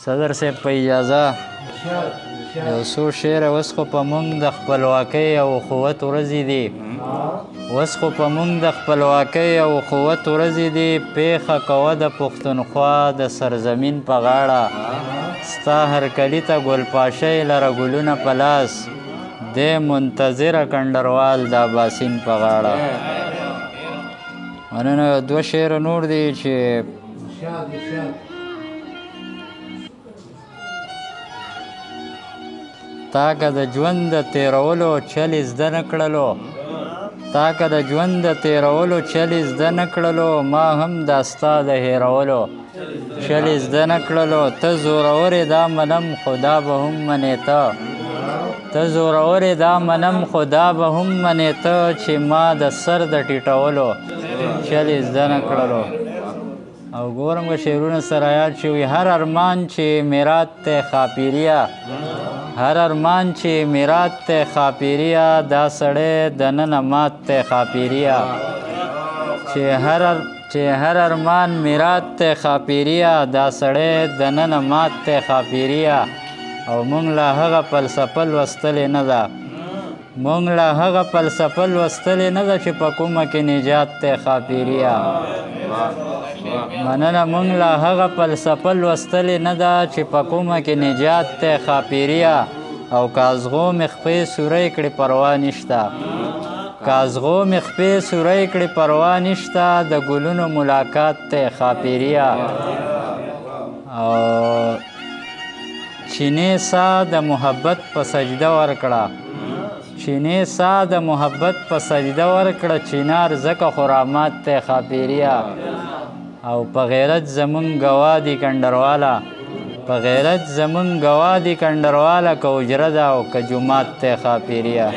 صدر صاحب په اجازه یو څو شعره اوس خو په موږ د خپلواکۍ او اخوت ورځې دي اوس خو په موږ د خپلواکۍ او اخوت ورځې دي پیښه کوه د پښتونخوا د سرزمین په غاړه ستا هرکلي ته ګلپاشۍ لره ګلونه په لاس دی منتظره کنډروال د اباسین په غاړه مننه دوه شعره نور دي چې تا که د ژوند د تېرولو چل یې زده نه کړلو تا که د ژوند د تېرولو چل یې زده نه کړلو ما هم دا ستا د هېرولو چل یې زده نه کړلو ته زورور یې دا منم خو دا به هم منې ته زورور یې دا منم خو دا به هم منې ته چې ما د سر د ټیټولو چل یې زده نه کړلو او ګورم که شعرونه سره یاد شي وي هر ارمان چې میرات ته خاپیریا هر ارمان چې میرات ته خاپیریا دا سړی دننه مات ته خاپیریا چې هر ارمان میرات ته خاپیریا دا سړی دننه مات ته خاپیریا او مونږ لا هغه فلسفه لوستلې نه ده مونږ لا هغه فلسفه لوستلې نه ده چې په کومه کې نجات ته خاپیریا مننه مونږ لا هغه فلسفه لوستلې نه ده چې په کومه کې نجات ته خاپیریا او کازغو مې خپې سوری کړې پروا نشته کازغو مې خپې سوری کړې پروا نشته د ګلونو ملاقات ته خاپیریا او چینې سا د محبت په سجده ورکړه چینې سا د محبت په سجده ورکړه چینار ځکه خرامات ته خاپیریا او په غیرت زمون ګوا دي کنډرواله په غیرت زمون ګوا دي کنډرواله که اجره ده او که جومات ته خاپیریا